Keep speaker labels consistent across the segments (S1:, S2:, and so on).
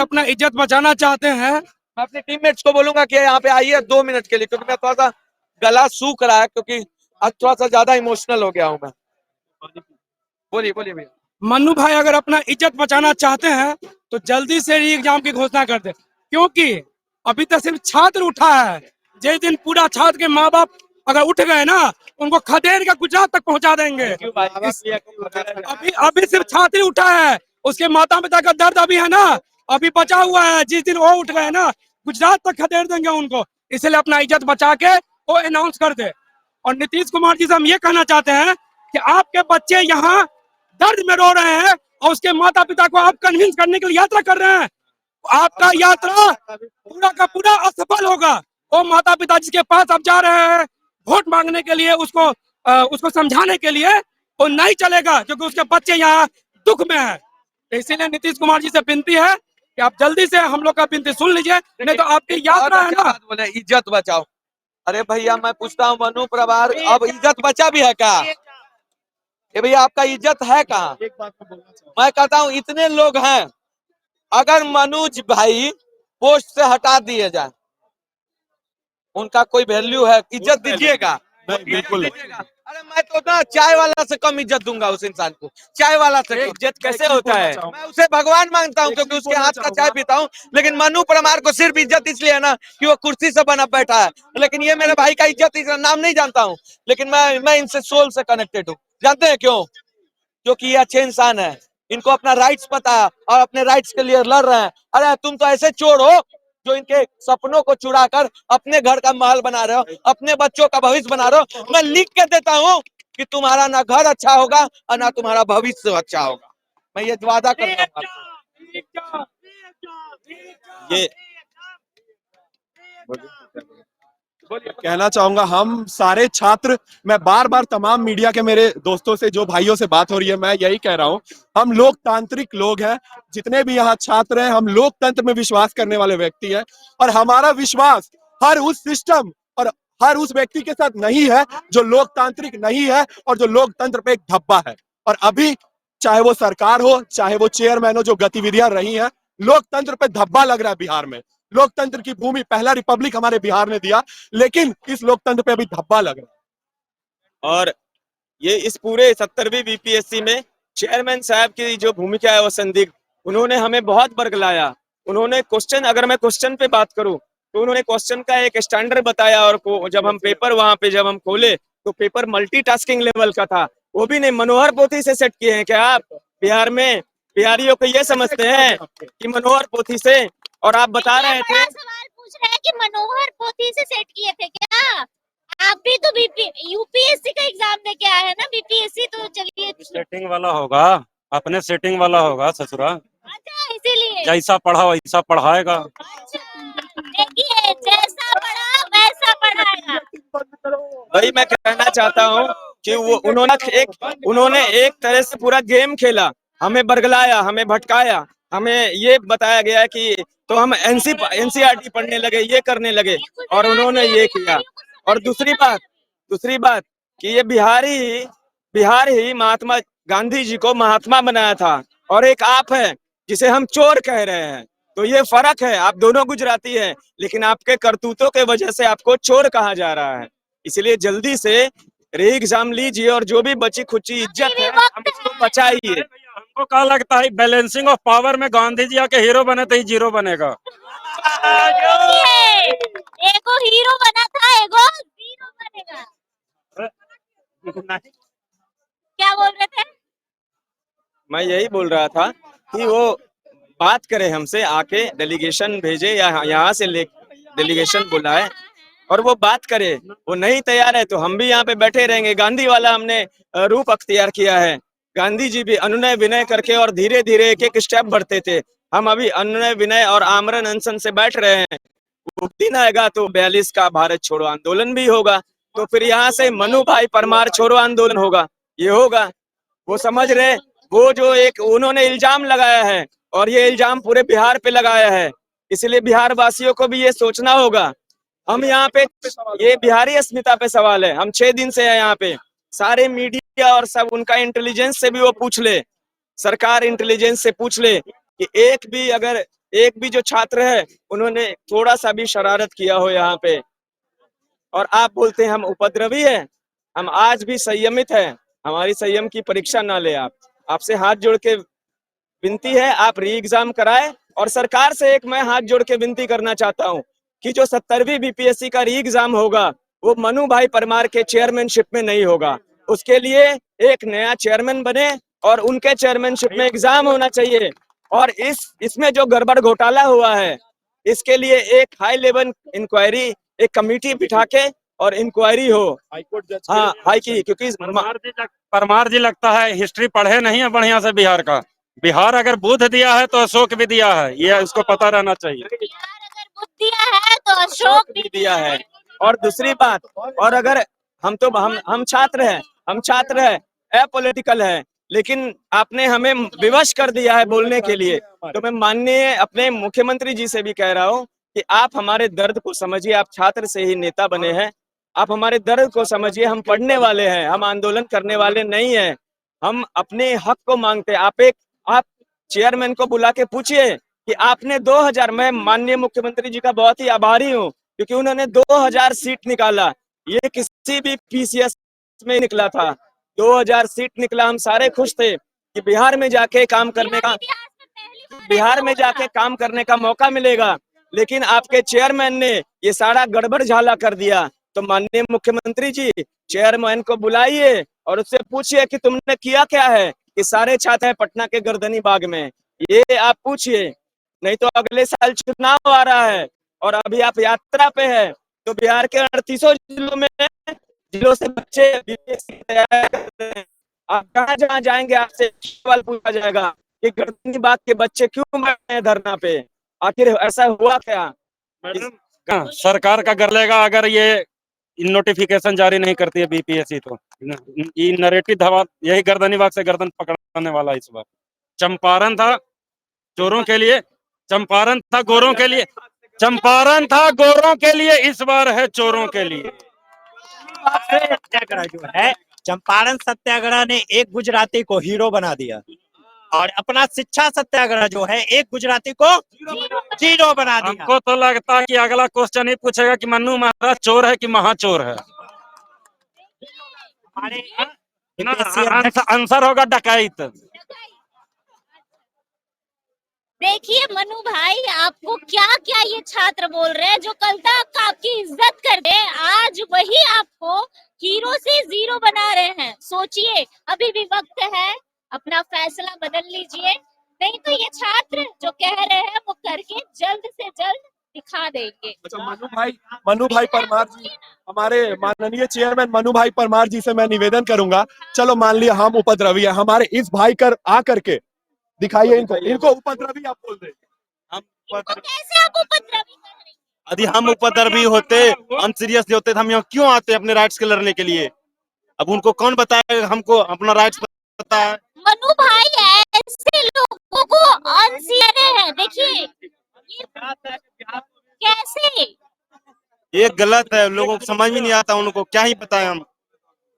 S1: अपना इज्जत बचाना चाहते हैं,
S2: मैं अपने टीममेट्स को बोलूंगा कि यहाँ पे आइए 2 मिनट के लिए, क्योंकि मैं थोड़ा सा गला सूख रहा है, क्योंकि आज थोड़ा सा ज्यादा इमोशनल हो गया हूँ मैं। बोलिए बोलिए भैया।
S1: मन्नू भाई अगर अपना इज्जत बचाना चाहते हैं तो जल्दी से री एग्जाम की घोषणा कर दे, क्योंकि अभी तक सिर्फ छात्र उठा है। जिस दिन पूरा छात्र के माँ बाप अगर उठ गए ना, उनको खदेड़ के गुजरात तक पहुंचा देंगे। अभी अभी सिर्फ छात्र ही उठा है, उसके माता पिता का दर्द अभी है ना, अभी बचा हुआ है। जिस दिन वो उठ गए ना, गुजरात तक खदेड़ देंगे उनको। इसलिए अपना इज्जत बचा के वो अनाउंस कर दे। और नीतीश कुमार जी से हम ये कहना चाहते हैं कि आपके बच्चे यहाँ दर्द में रो रहे हैं और उसके माता पिता को आप कन्विंस करने के लिए यात्रा कर रहे हैं। आपका यात्रा पूरा का पूरा असफल होगा। वो माता पिता जिसके पास आप जा रहे हैं वोट मांगने के लिए, उसको समझाने के लिए, वो नहीं चलेगा, क्योंकि उसके बच्चे यहाँ दुख में है। तो इसीलिए नीतीश कुमार जी से विनती है कि आप जल्दी से हम लोग का विनती सुन लीजिए, नहीं तो आपकी यात्रा है ना।
S2: बोले इज्जत बचाओ। अरे भैया मैं पूछता हूँ मनु प्रभार, अब इज्जत बचा भी है क्या? ये भैया आपका इज्जत है कहाँ? मैं कहता हूँ इतने लोग हैं, अगर मनोज भाई पोस्ट से हटा दिए जाए, उनका कोई वैल्यू है? इज्जत दीजिएगा?
S3: बिल्कुल।
S2: अरे मैं तो ना चाय वाला से कम इज्जत दूंगा उस इंसान को, चाय वाला से कम।
S3: इज्जत कैसे होता है?
S2: मैं उसे भगवान मानता हूँ, क्योंकि उसके हाथ का चाय पीता हूँ। लेकिन मनु परमार को सिर्फ इज्जत इसलिए है ना कि वो कुर्सी से बना बैठा है। लेकिन ये मेरे भाई का इज्जत, इसका नाम नहीं जानता हूँ, लेकिन मैं इनसे सोल से कनेक्टेड हूँ। जानते हैं क्यों? क्योंकि ये अच्छे इंसान है, इनको अपना राइट्स पता है और अपने राइट्स के लिए लड़ रहे हैं। अरे तुम तो ऐसे चोर हो जो इनके सपनों को चुरा कर अपने घर का महल बना रहे हो, अपने बच्चों का भविष्य बना रहे हो। मैं लिख के देता हूँ कि तुम्हारा ना घर अच्छा होगा और ना तुम्हारा भविष्य अच्छा होगा। मैं ये वादा करता हूँ।
S3: ये कहना चाहूंगा, हम सारे छात्र, मैं बार बार तमाम मीडिया के मेरे दोस्तों से, जो भाइयों से बात हो रही है, मैं यही कह रहा हूं, हम लोकतांत्रिक लोग हैं। जितने भी यहाँ छात्र हैं, हम लोकतंत्र में विश्वास करने वाले व्यक्ति हैं। और हमारा विश्वास हर उस सिस्टम और हर उस व्यक्ति के साथ नहीं है जो लोकतांत्रिक नहीं है और जो लोकतंत्र पे एक धब्बा है। और अभी चाहे वो सरकार हो, चाहे वो चेयरमैन हो, जो गतिविधियां रही हैं, लोकतंत्र पे धब्बा लग रहा है बिहार में। लोकतंत्र की भूमि, पहला रिपब्लिक हमारे बिहार ने दिया, लेकिन इस लोकतंत्र पे अभी धब्बा लग रहा है।
S4: और ये इस पूरे 70वीं बीपीएससी में चेयरमैन साहब की जो भूमिका है वो संदिग्ध। उन्होंने हमें बहुत बरगलाया। उन्होंने क्वेश्चन, अगर मैं क्वेश्चन पे बात करूं तो उन्होंने क्वेश्चन का एक स्टैंडर्ड बताया, और जब हम पेपर वहां पे जब हम खोले तो पेपर मल्टीटास्किंग लेवल का था। वो भी नहीं मनोहर पोथी से सेट किए हैं क्या आप? बिहार में बिहारियों को ये समझते हैं कि मनोहर पोथी से, और आप बता रहे थे।
S5: सवाल पूछ रहे हैं कि मनोहर पोथी से सेट किए थे क्या? आप भी तो यूपीएससी का एग्जाम दे के आए हैं ना, बीपीएससी, तो चलिए।
S6: सेटिंग वाला होगा, अपने सेटिंग वाला होगा ससुरा।
S5: अच्छा, इसीलिए
S6: जैसा पढ़ा वैसा पढ़ाएगा।
S5: अच्छा, देखिए जैसा पढ़ा वैसा पढ़ाएगा।
S4: वही मैं कहना चाहता हूँ कि वो उन्होंने एक तरह से पूरा गेम खेला, हमें बरगलाया, हमें भटकाया, हमें ये बताया गया कि तो हम एनसीईआरटी पढ़ने लगे, ये करने लगे, और उन्होंने ये किया। और दूसरी बात कि ये बिहार ही महात्मा गांधी जी को महात्मा बनाया था, और एक आप है जिसे हम चोर कह रहे हैं। तो ये फर्क है, आप दोनों गुजराती हैं, लेकिन आपके करतूतों के वजह से आपको चोर कहा जा रहा है। इसलिए जल्दी से री एग्जाम लीजिए, और जो भी बची खुची इज्जत है हम उसको बचाइए।
S6: हमको क्या लगता है, बैलेंसिंग ऑफ पावर में गांधी जी आके हीरो बने तो ही जीरो बनेगा।
S5: एगो हीरो बना था, एगो जीरो बनेगा। क्या बोल रहे थे?
S4: मैं यही बोल रहा था कि वो बात करे हमसे, आके डेलीगेशन भेजे या यहाँ से ले डेलीगेशन बुलाए और वो बात करे। वो नहीं तैयार है तो हम भी यहाँ पे बैठे रहेंगे। गांधी वाला हमने रूप अख्तियार किया है। गांधी जी भी अनुनय विनय करके और धीरे धीरे एक एक स्टेप बढ़ते थे। हम अभी अनुनय विनय और आमरण अनशन से बैठ रहे हैं। वो दिन आएगा तो 42 का भारत छोड़ो आंदोलन भी होगा, तो फिर यहाँ से मनु भाई परमार छोड़ो आंदोलन होगा। ये होगा, वो समझ रहे। वो जो एक उन्होंने इल्जाम लगाया है, और ये इल्जाम पूरे बिहार पे लगाया है, इसलिए बिहार वासियों को भी ये सोचना होगा। हम यहाँ पे, ये बिहारी अस्मिता पे सवाल है। हम 6 दिन से है यहाँ पे, सारे मीडिया और सब उनका इंटेलिजेंस से भी वो पूछ ले, सरकार इंटेलिजेंस से पूछ ले कि एक भी अगर एक भी जो छात्र है उन्होंने थोड़ा सा भी शरारत किया हो यहाँ पे, और आप बोलते हैं हम उपद्रवी है। हम आज भी संयमित है, हमारी संयम की परीक्षा ना ले। आप, आपसे हाथ जोड़ के विनती है, आप री एग्जाम कराए। और सरकार से एक मैं हाथ जोड़ के विनती करना चाहता हूँ कि जो 70वीं बीपीएससी का री एग्जाम होगा वो मनु भाई परमार के चेयरमैनशिप में नहीं होगा। उसके लिए एक नया चेयरमैन बने और उनके चेयरमैनशिप में एग्जाम होना चाहिए। और इसमें जो गड़बड़ घोटाला हुआ है, इसके लिए एक हाई लेवल इंक्वायरी, एक कमेटी बिठा के और इंक्वायरी हो।
S3: हाईकोर्ट जज
S4: हाँ, हाई की, क्योंकि
S6: परमार जी लगता है हिस्ट्री पढ़े नहीं है बढ़िया से बिहार का। बिहार अगर बुद्ध दिया है तो अशोक भी दिया है, ये उसको पता रहना चाहिए।
S5: बिहार अगर बुद्ध दिया है तो अशोक भी
S4: दिया है। और दूसरी बात, और अगर हम छात्र हैं, अपॉलिटिकल है, लेकिन आपने हमें विवश कर दिया है बोलने के लिए। तो मैं माननीय अपने मुख्यमंत्री जी से भी कह रहा हूँ कि आप हमारे दर्द को समझिए। आप छात्र से ही नेता बने हैं, आप हमारे दर्द को समझिए। हम पढ़ने वाले हैं, हम आंदोलन करने वाले नहीं हैं। हम अपने हक को मांगते हैं। आप चेयरमैन को बुला के पूछिए कि आपने 2000, मैं माननीय मुख्यमंत्री जी का बहुत ही आभारी हूँ क्योंकि उन्होंने 2000 सीट निकाला। ये किसी भी पीसीएस में निकला था, 2000 सीट निकला। हम सारे खुश थे कि बिहार में जाके काम करने का मौका मिलेगा। लेकिन आपके चेयरमैन ने ये सारा गड़बड़ झाला कर दिया। तो माननीय मुख्यमंत्री जी, चेयरमैन को बुलाइए और उससे पूछिए कि तुमने किया क्या है कि सारे छात्र हैं पटना के गर्दनी बाग में, ये आप पूछिए। नहीं तो अगले साल चुनाव आ रहा है और अभी आप यात्रा पे है, तो बिहार के 38 जिलों से बच्चे बीपीएससी की तैयारी कर रहे हैं। आप जहाँ जाएंगे आपसे सवाल पूछा जाएगा कि गर्दनी बाग के बच्चे क्यों बैठे हैं धरना पे, आखिर ऐसा हुआ क्या?
S6: सरकार का कर लेगा अगर ये नोटिफिकेशन जारी नहीं करती है बीपीएससी तो। ये नरेटिव धवा यही गर्दनी बाग से गर्दन पकड़ने वाला इस बार। चंपारण था चोरों के लिए, चंपारण था गोरों के लिए, चंपारण था गोरों के लिए, इस बार है चोरों के लिए।
S7: सत्याग्रह जो है, चंपारण सत्याग्रह ने एक गुजराती को हीरो बना दिया और अपना शिक्षा सत्याग्रह जो है एक गुजराती को जीरो बना दिया।
S6: हमको तो लगता है कि अगला क्वेश्चन ही पूछेगा कि मन्नू महाराज चोर है कि महाचोर है। आंसर होगा डकैत।
S5: देखिए मनु भाई, आपको क्या क्या ये छात्र बोल रहे हैं जो कल तक आपकी इज्जत कर दे, आज वही आपको हीरो से जीरो बना रहे हैं। सोचिए, अभी भी वक्त है, अपना फैसला बदल लीजिए, नहीं तो ये छात्र जो कह रहे हैं वो करके जल्द से जल्द दिखा देंगे।
S3: अच्छा, मनु भाई परमार जी, हमारे माननीय चेयरमैन मनु भाई परमार जी से मैं निवेदन करूंगा, चलो मान लिया हम उपद्रवी है, हमारे इस भाई कर आ करके दिखाइए इनको उपद्रवी आप बोल रहे।
S5: कैसे आप उपद्रवी कर रहे हैं?
S8: यदि हम उपद्रवी होते, हम सीरियस होते तो हम यहाँ क्यों आते अपने राइट्स के लड़ने के लिए? अब उनको कौन बताएगा हमको अपना राइट्स पता है?
S5: मनु भाई ऐसे लोगों को अनसीरियस है, देखिए कैसे
S8: ये गलत है, लोगों को समझ में नहीं आता, उनको क्या ही पता है। हम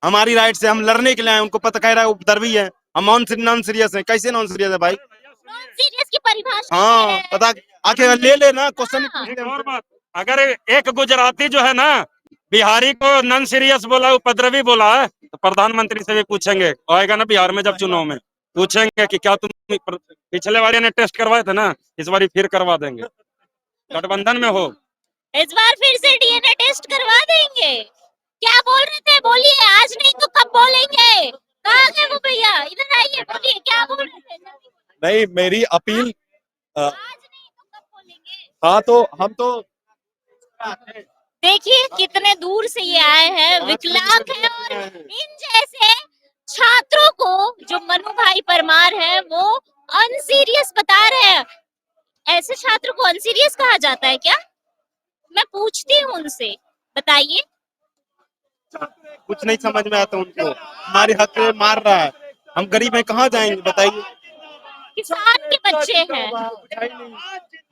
S8: हमारी राइट से हम लड़ने के लिए आए, उनको पता कह रहा है उपद्रवी है, हम नॉन सीरियस है। कैसे नॉन सीरियस है भाई?
S5: नॉन सीरियस की परिभाषा
S8: हाँ पता, आके ले लेना क्वेश्चन।
S6: और बात, अगर एक गुजराती जो है ना बिहारी को नॉन सीरियस बोला, उपद्रवी बोला है, तो प्रधानमंत्री से भी पूछेंगे, आएगा ना बिहार में जब चुनाव में, पूछेंगे कि क्या तुम पिछले बार ने टेस्ट करवाए थे ना, इस बार फिर करवा देंगे, गठबंधन में हो।
S5: इस बार फिर से डीएनए टेस्ट करवा देंगे। क्या बोल रहे थे, बोलिए, आज नहीं तो कब बोलेंगे? कहाँ गए वो भैया, इधर आइए, बोलिए क्या बोल रहे थे?
S3: नहीं, मेरी अपील
S5: आज नहीं तो कब बोलेंगे?
S3: हाँ, तो हम तो
S5: देखिए कितने दूर से ये आए हैं, विकलांग हैं, और इन जैसे छात्रों को जो मनु भाई परमार है वो अनसीरियस बता रहे हैं। ऐसे छात्र को अनसीरियस कहा जाता है क्या? मैं पूछती हूँ उनसे, बताइए।
S8: कुछ नहीं समझ में आता उनको, हमारे हक में मार रहा है, हम गरीब हैं कहाँ जाएंगे बताइए?
S5: किसान के बच्चे हैं,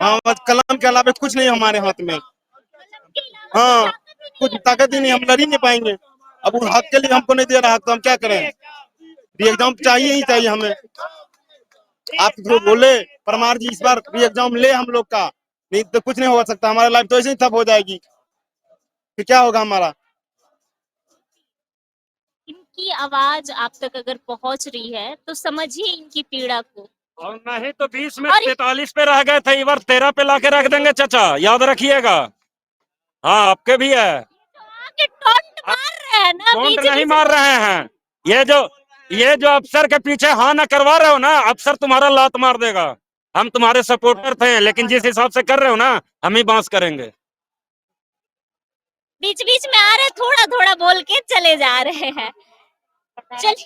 S8: हाँ बस कलम के अलावा कुछ नहीं हमारे हाथ में। हाँ कुछ ताकत ही नहीं, हम लड़ ही नहीं पाएंगे। अब उस हक के लिए हमको नहीं दे रहा हक, तो हम क्या करें? ये एग्जाम चाहिए ही चाहिए हमें। आप जो बोले परमार जी इस बार री एग्जाम ले हम लोग का, नहीं तो कुछ नहीं हो सकता, हमारा लाइफ तो ऐसे ही ठप हो जाएगी, फिर क्या होगा हमारा।
S5: इनकी आवाज आप तक अगर पहुंच रही है तो समझिए इनकी पीड़ा को।
S6: और नहीं तो 20 में
S5: और
S6: 43 पे रह गए थे, इस बार 13 पे लाके रख देंगे चाचा, याद रखिएगा। हाँ आपके भी है,
S5: आके टॉन्ट मार रहे हैं ना
S6: टोंट
S5: बीच
S6: नहीं
S5: बीच
S6: मार रहे हैं। ये जो अफसर के पीछे हाँ ना करवा रहे हो ना, अफसर तुम्हारा लात मार देगा। हम तुम्हारे सपोर्टर थे, लेकिन जिस हिसाब से कर रहे हो ना, हम ही बांस करेंगे।
S5: बीच बीच में आ रहे, थोड़ा थोड़ा बोल के चले जा रहे हैं। चलिए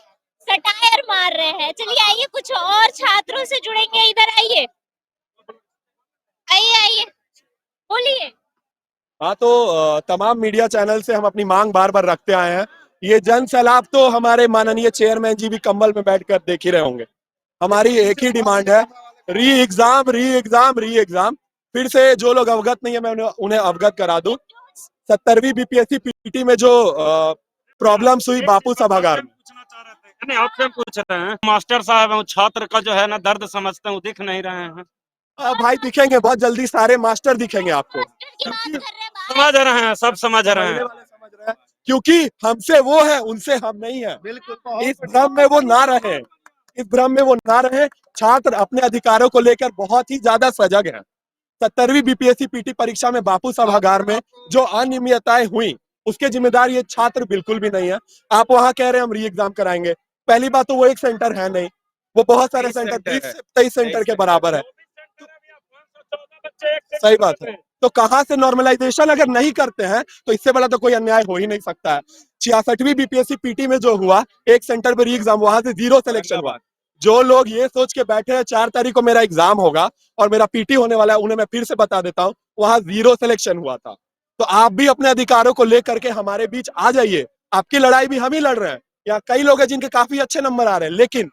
S5: सटायर मार रहे हैं। चलिए आइए कुछ और छात्रों से जुड़ेंगे, इधर आइए आइए आइए बोलिए।
S3: हाँ तो तमाम मीडिया चैनल से हम अपनी मांग बार बार रखते आए हैं। ये जन सैलाब तो हमारे माननीय चेयरमैन जी भी कंबल में बैठकर देख ही रहे होंगे। हमारी एक ही डिमांड है, री एग्जाम री एग्जाम री एग्जाम। फिर से जो लोग अवगत नहीं है मैं उन्हें अवगत करा दूं। 70वीं बीपीएससी पीटी में जो प्रॉब्लम्स हुई बापू सभागार में,
S6: नहीं आपसे पूछ रहे हैं, मास्टर साहब हैं, छात्र का जो है ना दर्द समझते हैं, वो दिख नहीं रहे हैं।
S3: भाई दिखेंगे बहुत जल्दी, सारे मास्टर दिखेंगे आपको।
S5: मास्टर की बात कर रहे हैं,
S6: समझ रहे हैं, सब समझ रहे
S3: पहले
S6: हैं।
S3: वाले समझ रहे हैं, क्योंकि हमसे वो है, उनसे हम नहीं है। इस भ्रम में वो ना रहे, इस भ्रम में वो ना रहे। छात्र अपने अधिकारों को लेकर बहुत ही ज्यादा सजग है। 70वीं बीपीएससी पीटी परीक्षा में बापू सभागार में जो अनियमितताएं हुई, उसके जिम्मेदार ये छात्र बिल्कुल भी नहीं है। आप वहां कह रहे हैं हम री एग्जाम कराएंगे, पहली बात तो वो एक सेंटर है नहीं, वो बहुत सारे सेंटर 20 से 23 सेंटर के बराबर है। सही बात है। तो कहां से नॉर्मलाइजेशन अगर नहीं करते हैं तो इससे बड़ा तो कोई अन्याय हो ही नहीं सकता है। 66वीं बीपीएससी पीटी में जो हुआ, एक सेंटर पर री एग्जाम, वहां से 0 सिलेक्शन हुआ। जो लोग ये सोच के बैठे हैं 4 तारीख को मेरा एग्जाम होगा और मेरा पीटी होने वाला है, उन्हें मैं फिर से बता देता हूँ, वहां 0 सिलेक्शन हुआ था। तो आप भी अपने अधिकारों को लेकर के हमारे बीच आ जाइए। आपकी लड़ाई भी हम ही लड़ रहे हैं। यहाँ कई लोग हैं जिनके काफी अच्छे नंबर आ रहे हैं, लेकिन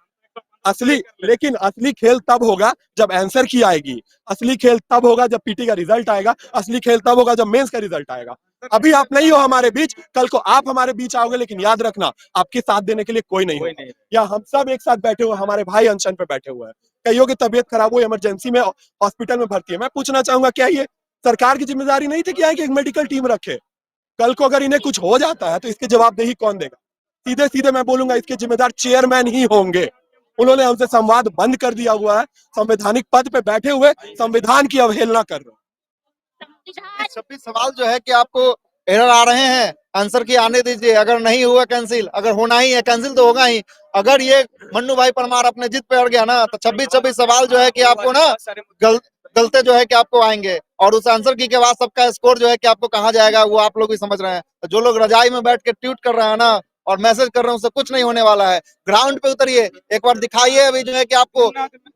S3: असली खेल तब होगा जब आंसर की आएगी। असली खेल तब होगा जब पीटी का रिजल्ट आएगा। असली खेल तब होगा जब मेंस का रिजल्ट आएगा। अभी आप नहीं हो हमारे बीच, कल को आप हमारे बीच आओगे, लेकिन याद रखना आपके साथ देने के लिए कोई नहीं होगा। या हम सब एक साथ बैठे हुए, हमारे भाई अनशन पे बैठे हुए हैं, कईयों की तबीयत खराब हुई, इमरजेंसी में हॉस्पिटल में भर्ती है। मैं पूछना चाहूंगा, क्या ये सरकार की जिम्मेदारी नहीं थी कि एक मेडिकल टीम रखे? कल को अगर इन्हें कुछ हो जाता है तो इसकी जवाबदेही कौन देगा? सीधे सीधे मैं बोलूंगा, इसके जिम्मेदार चेयरमैन ही होंगे। उन्होंने हमसे संवाद बंद कर दिया हुआ है। संवैधानिक पद पे बैठे हुए संविधान की अवहेलना कर रहे हैं।
S9: 26 सवाल जो है कि आपको एरर आ रहे हैं, आंसर की आने दीजिए। अगर नहीं हुआ कैंसिल, अगर होना ही है कैंसिल तो होगा ही। अगर ये मन्नू भाई परमार अपने जिद पे अड़ गया ना, तो 26 सवाल जो है कि आपको ना गलते जो है कि आपको आएंगे, और उस आंसर की के बाद सबका स्कोर जो है कि आपको कहाँ जाएगा वो आप लोग भी समझ रहे हैं। तो जो लोग रजाई में बैठ के ट्वीट कर रहे हैं ना और मैसेज कर रहे हैं, उससे कुछ नहीं होने वाला है। ग्राउंड पे उतरिए, एक बार दिखाइए अभी जो है कि आपको,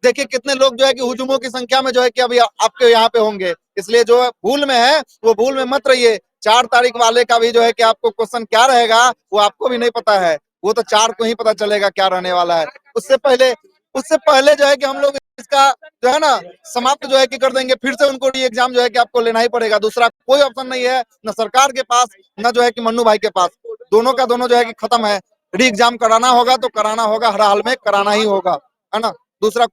S9: देखिए कितने लोग जो है कि हुजूमों की संख्या में जो है कि अभी आपके यहाँ पे होंगे। इसलिए जो भूल में है वो भूल में मत रहिए। 4 तारीख वाले का भी जो है कि आपको क्वेश्चन क्या रहेगा वो आपको भी नहीं पता है, वो तो 4 को ही पता चलेगा क्या रहने वाला है। उससे पहले जो है कि हम लोग इसका जो है ना समाप्त जो है कि कर देंगे। फिर से उनको री एग्जाम जो है कि आपको लेना ही पड़ेगा, दूसरा कोई ऑप्शन नहीं है, न सरकार के पास न जो है कि मन्नू भाई के पास। दोनों का दोनों जो है कि खत्म है। री एग्जाम कराना होगा तो कराना होगा, हर हाल में कराना ही होगा, है ना। दूसरा